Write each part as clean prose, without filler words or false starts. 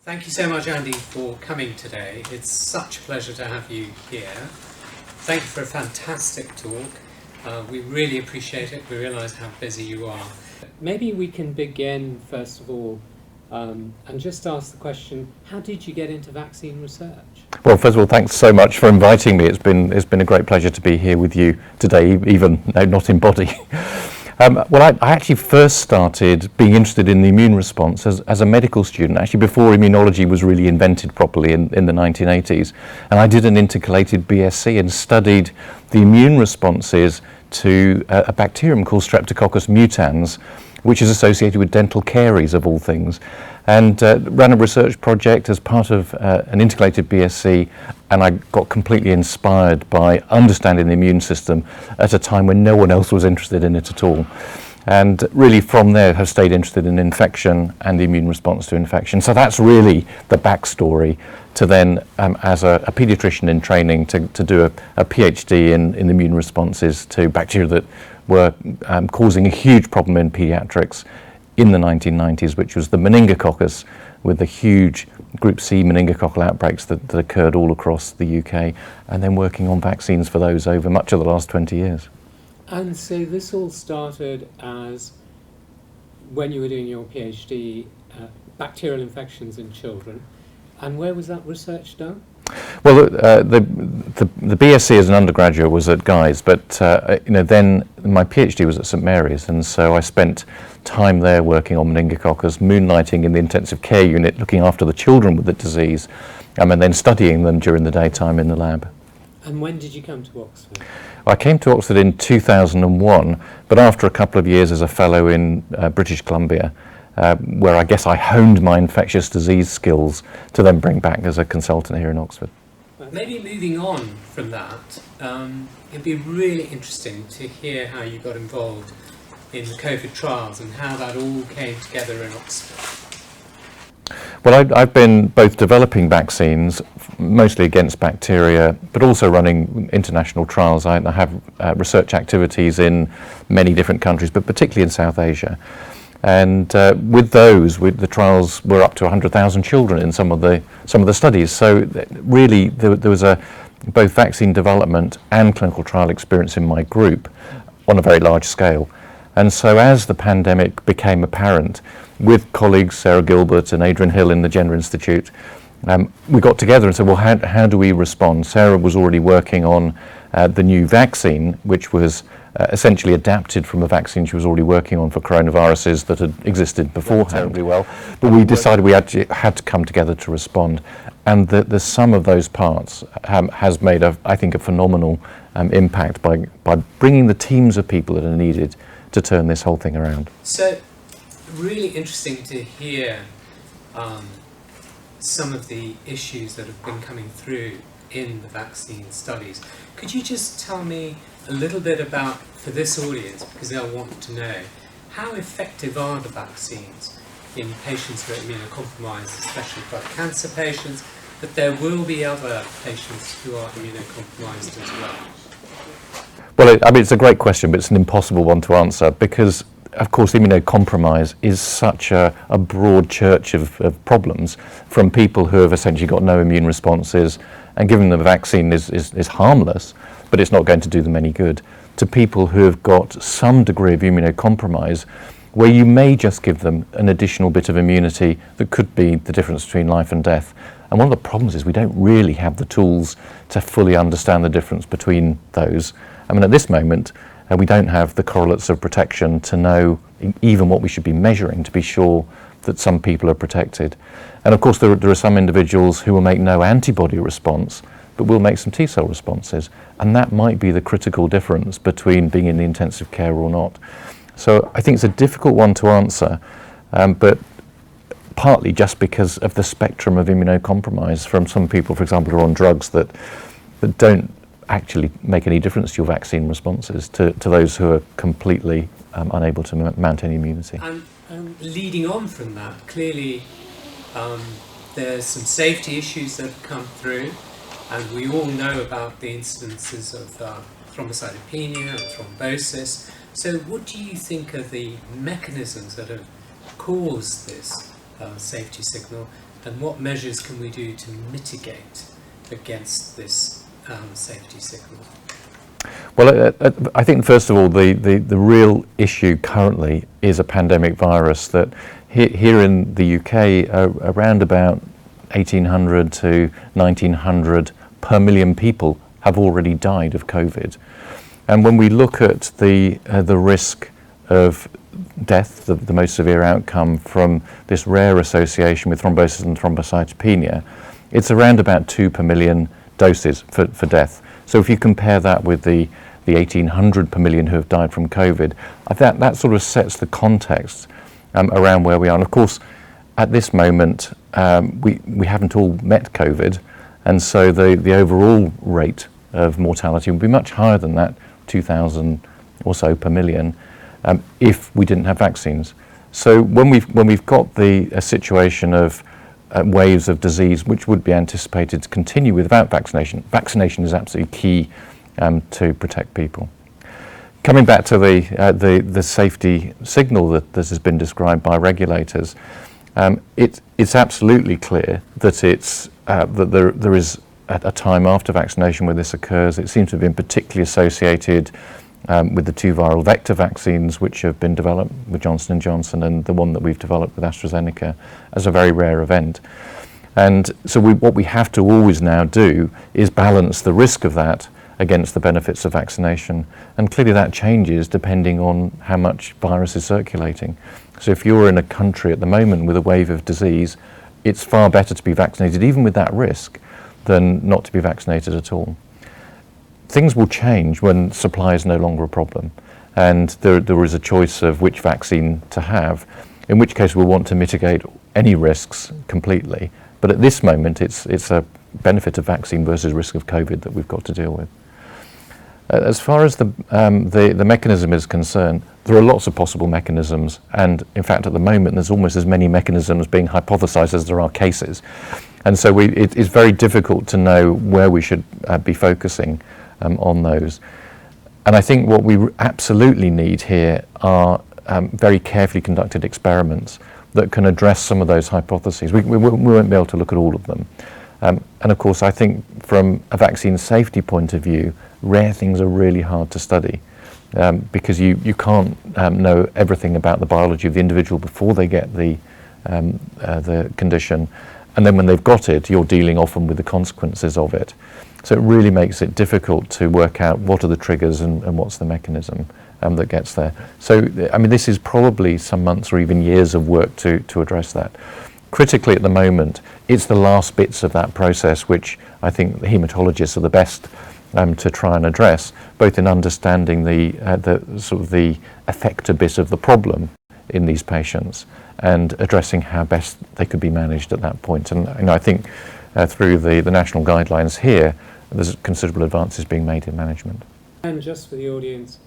Thank you so much, Andy, for coming today. It's such a pleasure to have you here. Thank you for a fantastic talk. We really appreciate it. We realise how busy you are. Maybe we can begin, first of all, and just ask the question, how did you get into vaccine research? Well, first of all, thanks so much for inviting me. It's been a great pleasure to be here with you today, even though not in body. Well, I actually first started being interested in the immune response as a medical student, actually before immunology was really invented properly in the 1980s. And I did an intercalated BSc and studied the immune responses to a bacterium called Streptococcus mutans, which is associated with dental caries of all things, and ran a research project as part of an intercalated BSc, and I got completely inspired by understanding the immune system at a time when no one else was interested in it at all. And really from there have stayed interested in infection and the immune response to infection. So that's really the backstory to then, as a paediatrician in training, to do a PhD in immune responses to bacteria that were causing a huge problem in paediatrics in the 1990s, which was the meningococcus, with the huge group C meningococcal outbreaks that occurred all across the UK, and then working on vaccines for those over much of the last 20 years. And so this all started as, when you were doing your PhD, bacterial infections in children. And where was that research done? Well, the BSc as an undergraduate was at Guy's, but then my PhD was at St Mary's, and so I spent time there working on meningococcus, moonlighting in the intensive care unit, looking after the children with the disease, and then studying them during the daytime in the lab. And when did you come to Oxford? I came to Oxford in 2001, but after a couple of years as a fellow in British Columbia, where I guess I honed my infectious disease skills to then bring back as a consultant here in Oxford. Maybe moving on from that, it'd be really interesting to hear how you got involved in the COVID trials and how that all came together in Oxford. Well, I've been both developing vaccines, mostly against bacteria, but also running international trials. I have research activities in many different countries, but particularly in South Asia. And with the trials were up to 100,000 children in some of the studies. So really, there was both vaccine development and clinical trial experience in my group on a very large scale. And so as the pandemic became apparent, with colleagues Sarah Gilbert and Adrian Hill in the Gender Institute, we got together and said, well, how do we respond? Sarah was already working on the new vaccine, which was essentially adapted from a vaccine she was already working on for coronaviruses that had existed beforehand. Terribly well. But we decided we actually had to come together to respond. And the sum of those parts has made, I think, a phenomenal impact by bringing the teams of people that are needed to turn this whole thing around. So, really interesting to hear some of the issues that have been coming through in the vaccine studies. Could you just tell me a little bit about, for this audience, because they'll want to know, how effective are the vaccines in patients who are immunocompromised, especially blood cancer patients, but there will be other patients who are immunocompromised as well? Well, it's a great question, but it's an impossible one to answer because, of course, immunocompromise is such a broad church of problems, from people who have essentially got no immune responses and giving them a vaccine is harmless, but it's not going to do them any good, to people who have got some degree of immunocompromise where you may just give them an additional bit of immunity that could be the difference between life and death. And one of the problems is we don't really have the tools to fully understand the difference between those. I mean, at this moment, we don't have the correlates of protection to know even what we should be measuring to be sure that some people are protected. And of course, there are some individuals who will make no antibody response, but will make some T-cell responses. And that might be the critical difference between being in the intensive care or not. So I think it's a difficult one to answer, but partly just because of the spectrum of immunocompromise from some people, for example, who are on drugs that don't actually make any difference to your vaccine responses, to those who are completely unable to mount any immunity. And leading on from that, clearly there's some safety issues that have come through, and we all know about the incidences of thrombocytopenia and thrombosis. So what do you think are the mechanisms that have caused this safety signal, and what measures can we do to mitigate against this safety signal? Well, I think first of all, the real issue currently is a pandemic virus that here in the UK, around about 1,800 to 1,900 per million people have already died of COVID. And when we look at the risk of death, the most severe outcome from this rare association with thrombosis and thrombocytopenia, it's around about 2 per million doses for death. So if you compare that with the 1,800 per million who have died from COVID, that sort of sets the context around where we are. And of course, at this moment, we haven't all met COVID, and so the overall rate of mortality would be much higher than that, 2,000 or so per million, if we didn't have vaccines. So when we've got a situation of waves of disease which would be anticipated to continue without vaccination, vaccination is absolutely key to protect people. Coming back to the safety signal that has been described by regulators, it's absolutely clear that there is a time after vaccination where this occurs. It seems to have been particularly associated with the 2 viral vector vaccines which have been developed with Johnson & Johnson and the one that we've developed with AstraZeneca as a very rare event. And so what we have to always now do is balance the risk of that against the benefits of vaccination. And clearly that changes depending on how much virus is circulating. So if you're in a country at the moment with a wave of disease, it's far better to be vaccinated, even with that risk, than not to be vaccinated at all. Things will change when supply is no longer a problem, and there is a choice of which vaccine to have, in which case we'll want to mitigate any risks completely. But at this moment, it's a benefit of vaccine versus risk of COVID that we've got to deal with. As far as the mechanism is concerned, there are lots of possible mechanisms, and in fact at the moment there's almost as many mechanisms being hypothesized as there are cases. And so it's very difficult to know where we should be focusing on those. And I think what we absolutely need here are very carefully conducted experiments that can address some of those hypotheses. We won't be able to look at all of them. And of course, I think from a vaccine safety point of view, rare things are really hard to study because you can't know everything about the biology of the individual before they get the condition. And then when they've got it, you're dealing often with the consequences of it. So it really makes it difficult to work out what are the triggers and what's the mechanism that gets there. So, I mean, this is probably some months or even years of work to address that. Critically at the moment, it's the last bits of that process which I think the haematologists are the best to try and address, both in understanding the sort of the effector bit of the problem in these patients and addressing how best they could be managed at that point. And I think through the national guidelines here, there's considerable advances being made in management. And just for the audience,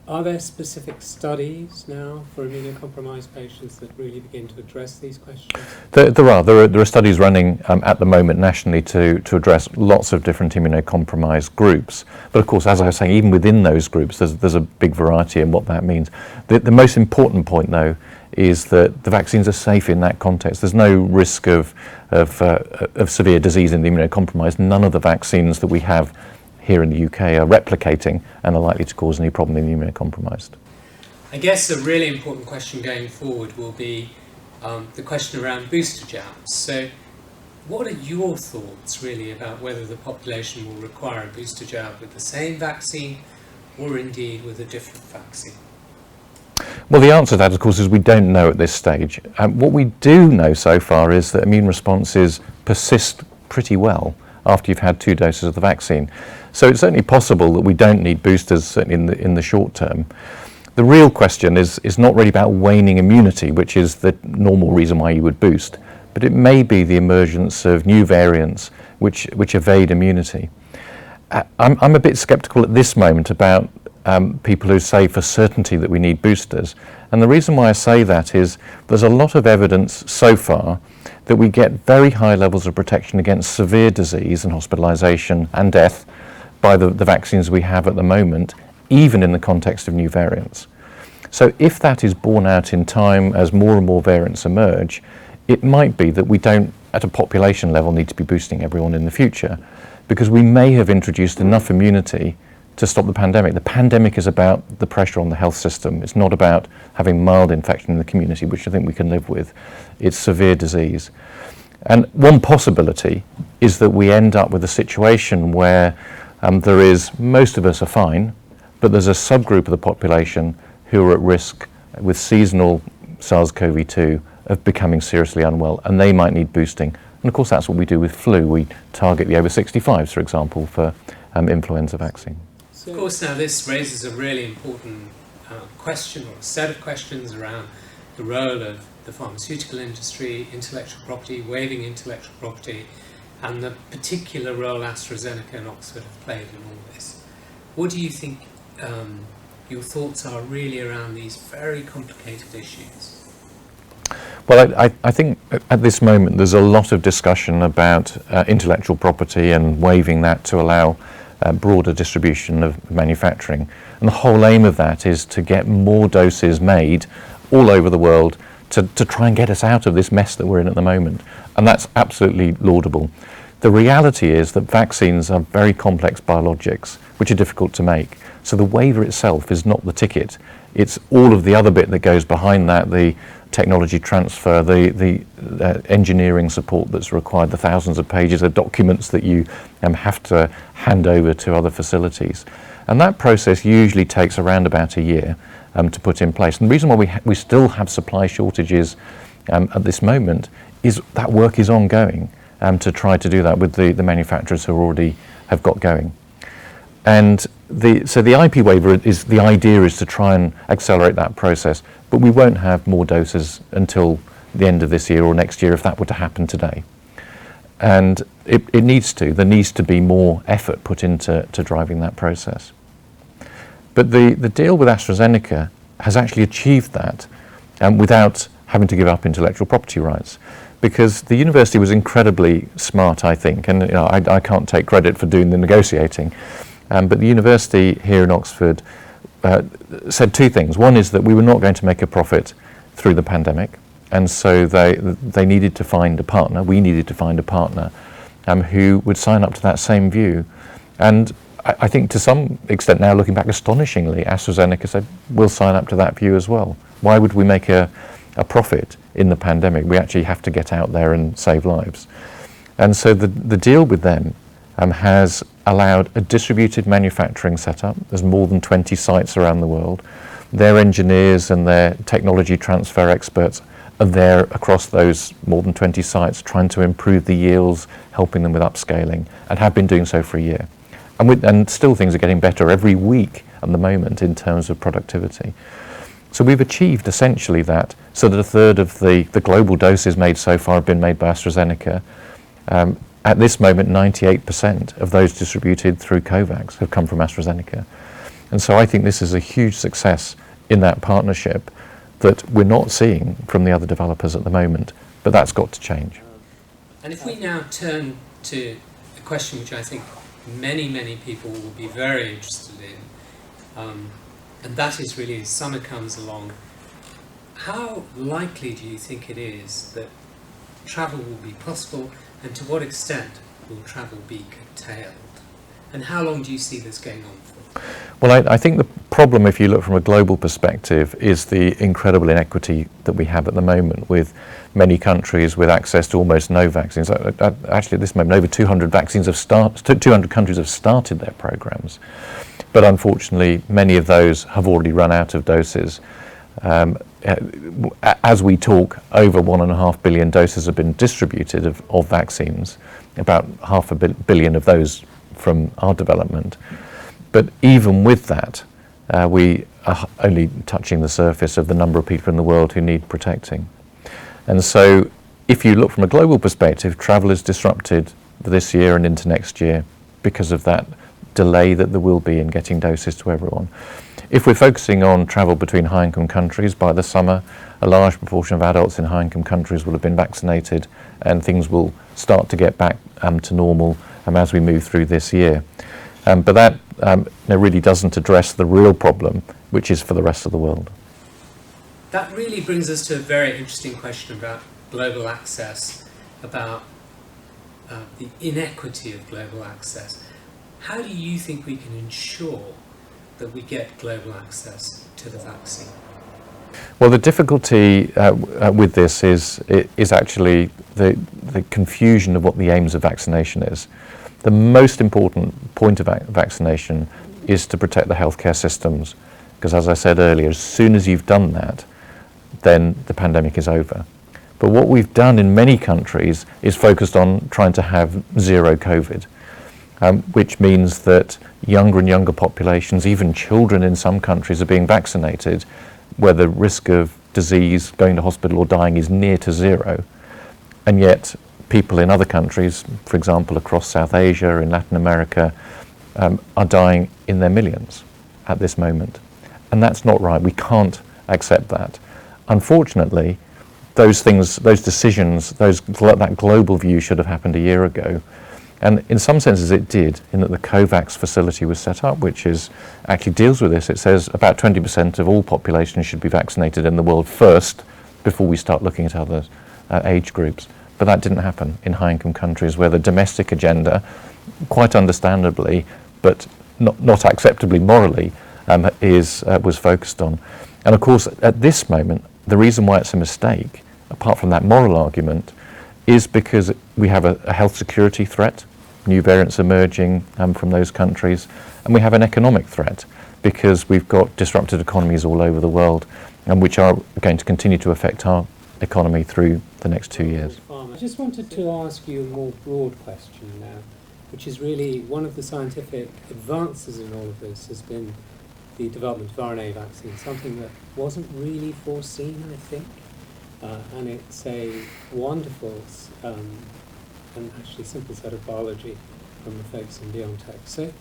are there specific studies now for immunocompromised patients that really begin to address these questions? There are studies running at the moment nationally to address lots of different immunocompromised groups. But of course, as I was saying, even within those groups, there's a big variety in what that means. The most important point, though, is that the vaccines are safe in that context. There's no risk of severe disease in the immunocompromised. None of the vaccines that we have here in the UK are replicating and are likely to cause any problem in the immunocompromised. I guess a really important question going forward will be the question around booster jabs. So what are your thoughts really about whether the population will require a booster jab with the same vaccine or indeed with a different vaccine? Well, the answer to that, of course, is we don't know at this stage. What we do know so far is that immune responses persist pretty well after you've had 2 doses of the vaccine. So it's certainly possible that we don't need boosters, certainly in the short term. The real question is not really about waning immunity, which is the normal reason why you would boost, but it may be the emergence of new variants which evade immunity. I'm a bit sceptical at this moment about people who say for certainty that we need boosters. And the reason why I say that is there's a lot of evidence so far that we get very high levels of protection against severe disease and hospitalization and death by the vaccines we have at the moment, even in the context of new variants. So if that is borne out in time as more and more variants emerge, it might be that we don't at a population level need to be boosting everyone in the future, because we may have introduced enough immunity to stop the pandemic. The pandemic is about the pressure on the health system. It's not about having mild infection in the community, which I think we can live with. It's severe disease. And one possibility is that we end up with a situation where most of us are fine, but there's a subgroup of the population who are at risk with seasonal SARS-CoV-2 of becoming seriously unwell, and they might need boosting. And of course that's what we do with flu. We target the over 65s, for example, for influenza vaccine. Of course, now this raises a really important question, or a set of questions around the role of the pharmaceutical industry, intellectual property, waiving intellectual property, and the particular role AstraZeneca and Oxford have played in all this. What do you think your thoughts are really around these very complicated issues? Well, I think at this moment there's a lot of discussion about intellectual property and waiving that to allow broader distribution of manufacturing. And the whole aim of that is to get more doses made all over the world to try and get us out of this mess that we're in at the moment. And that's absolutely laudable. The reality is that vaccines are very complex biologics, which are difficult to make. So the waiver itself is not the ticket. It's all of the other bit that goes behind that, the technology transfer, the engineering support that's required, the thousands of pages of documents that you have to hand over to other facilities. And that process usually takes around about a year to put in place. And the reason why we still have supply shortages at this moment is that work is ongoing to try to do that with the manufacturers who already have got going. And so the IP waiver the idea is to try and accelerate that process, but we won't have more doses until the end of this year or next year if that were to happen today. And there needs to be more effort put into driving that process. But the deal with AstraZeneca has actually achieved that without having to give up intellectual property rights, because the university was incredibly smart, I think, and I can't take credit for doing the negotiating, but the university here in Oxford said two things. One is that we were not going to make a profit through the pandemic, and so they needed to find a partner, we needed to find a partner who would sign up to that same view. And I think to some extent now, looking back, astonishingly, AstraZeneca said, we'll sign up to that view as well. Why would we make a profit in the pandemic? We actually have to get out there and save lives. And so the deal with them has allowed a distributed manufacturing setup. There's more than 20 sites around the world. Their engineers and their technology transfer experts are there across those more than 20 sites trying to improve the yields, helping them with upscaling, and have been doing so for a year. And still things are getting better every week at the moment in terms of productivity. So we've achieved essentially that, so that a third of the global doses made so far have been made by AstraZeneca. At this moment, 98% of those distributed through COVAX have come from AstraZeneca. And so I think this is a huge success in that partnership that we're not seeing from the other developers at the moment, but that's got to change. And if we now turn to a question which I think many people will be very interested in, and that is really, as summer comes along, how likely do you think it is that travel will be possible, and to what extent will travel be curtailed? And how long do you see this going on for? Well, I think the problem, if you look from a global perspective, is the incredible inequity that we have at the moment, with many countries with access to almost no vaccines. Actually, at this moment, over 200 countries have started their programs, but unfortunately, many of those have already run out of doses. As we talk, over 1.5 billion doses have been distributed of vaccines, about 500 million of those from our development. But even with that, we are only touching the surface of the number of people in the world who need protecting. And so if you look from a global perspective, travel is disrupted this year and into next year because of that delay that there will be in getting doses to everyone. If we're focusing on travel between high-income countries, by the summer, a large proportion of adults in high-income countries will have been vaccinated, and things will start to get back to normal as we move through this year. But that really doesn't address the real problem, which is for the rest of the world. That really brings us to a very interesting question about global access about the inequity of global access. How do you think we can ensure that we get global access to the vaccine? Well, the difficulty with this is actually the confusion of what the aims of vaccination is. The most important point of vaccination is to protect the healthcare systems, because as I said earlier, as soon as you've done that, then the pandemic is over. But what we've done in many countries is focused on trying to have zero COVID, which means that younger and younger populations, even children in some countries, are being vaccinated, where the risk of disease, going to hospital or dying is near to zero. And yet people in other countries, for example across South Asia, in Latin America, are dying in their millions at this moment. And that's not right. We can't accept that. Unfortunately, those decisions, that global view should have happened a year ago. And in some senses it did, in that the COVAX facility was set up, which actually deals with this. It says about 20% of all populations should be vaccinated in the world first, before we start looking at other age groups. But that didn't happen in high-income countries, where the domestic agenda, quite understandably, but not acceptably morally, was focused on. And of course, at this moment, the reason why it's a mistake, apart from that moral argument, is because we have a health security threat, new variants emerging from those countries, and we have an economic threat, because we've got disrupted economies all over the world, and which are going to continue to affect our economy through the next 2 years. I just wanted to ask you a more broad question now, which is really one of the scientific advances in all of this has been the development of RNA vaccines, something that wasn't really foreseen, I think. And it's a wonderful and actually simple set of biology from the folks in BioNTech. So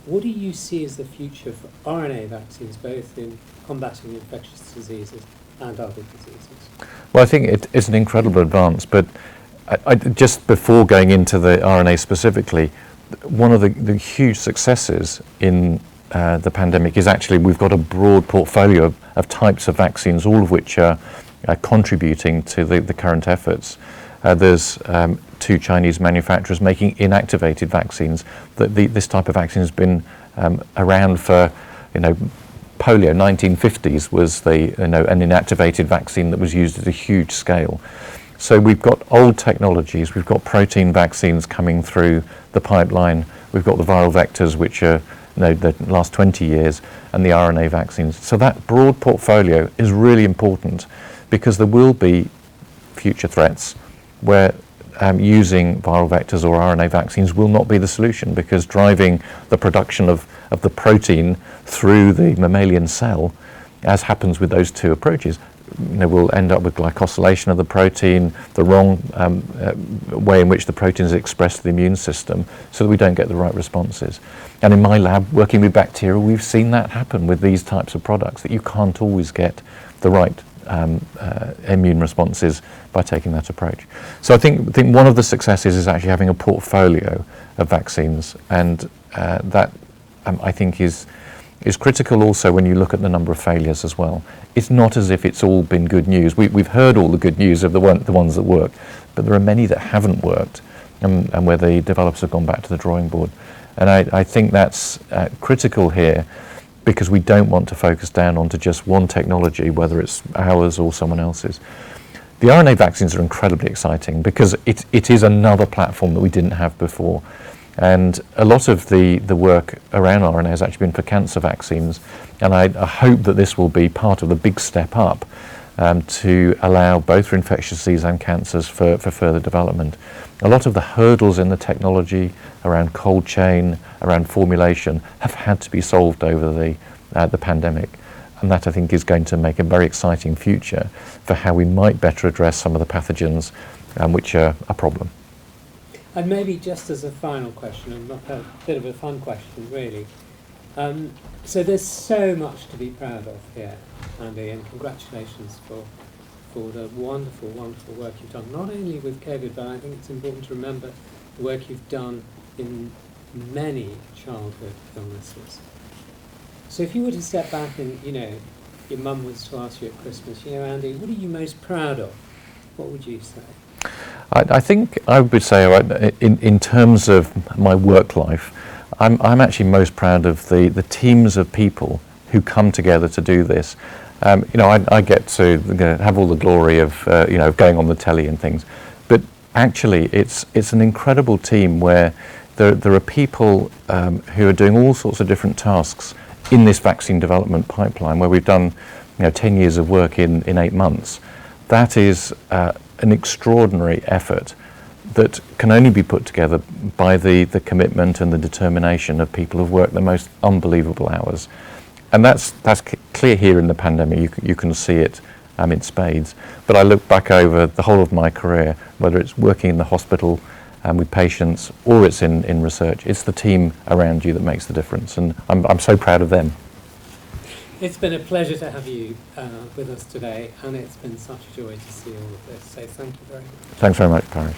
what do you see as the future for RNA vaccines, both in combating infectious diseases and other diseases? Well, I think it is an incredible advance, but I just before going into the RNA specifically, one of the huge successes in the pandemic is actually we've got a broad portfolio of types of vaccines, all of which are contributing to the current efforts. There's 2 Chinese manufacturers making inactivated vaccines. This type of vaccine has been around for, polio, 1950s was an inactivated vaccine that was used at a huge scale. So we've got old technologies, we've got protein vaccines coming through the pipeline, we've got the viral vectors, which are the last 20 years, and the RNA vaccines. So that broad portfolio is really important, because there will be future threats where using viral vectors or RNA vaccines will not be the solution, because driving the production of the protein through the mammalian cell, as happens with those 2 approaches, we'll end up with glycosylation of the protein, the wrong way in which the protein is expressed to the immune system, so that we don't get the right responses. And in my lab, working with bacteria, we've seen that happen with these types of products, that you can't always get the right immune responses by taking that approach. So I think one of the successes is actually having a portfolio of vaccines, and that I think is critical also when you look at the number of failures as well. It's not as if it's all been good news. We've heard all the good news of the ones that work, but there are many that haven't worked, and where the developers have gone back to the drawing board. And I think that's critical here, because we don't want to focus down onto just one technology, whether it's ours or someone else's. The RNA vaccines are incredibly exciting, because it is another platform that we didn't have before. And a lot of the work around RNA has actually been for cancer vaccines, and I hope that this will be part of the big step up to allow both for infectious disease and cancers for further development. A lot of the hurdles in the technology around cold chain, around formulation, have had to be solved over the pandemic. And that, I think, is going to make a very exciting future for how we might better address some of the pathogens which are a problem. And maybe just as a final question, and a bit of a fun question, really. So there's so much to be proud of here, Andy, and congratulations for the wonderful, wonderful work you've done, not only with COVID, but I think it's important to remember the work you've done in many childhood illnesses. So if you were to step back and, your mum was to ask you at Christmas, Andy, what are you most proud of? What would you say? I think I would say, in terms of my work life, I'm actually most proud of the teams of people who come together to do this. I get to have all the glory of going on the telly and things, but actually it's an incredible team where there are people who are doing all sorts of different tasks in this vaccine development pipeline, where we've done 10 years of work in 8 months. That is an extraordinary effort that can only be put together by the commitment and the determination of people who've worked the most unbelievable hours. And that's clear here in the pandemic. You can see it in spades. But I look back over the whole of my career, whether it's working in the hospital with patients or it's in research, it's the team around you that makes the difference. And I'm so proud of them. It's been a pleasure to have you with us today, and it's been such a joy to see all of this. So thank you very much. Thanks very much, Paresh.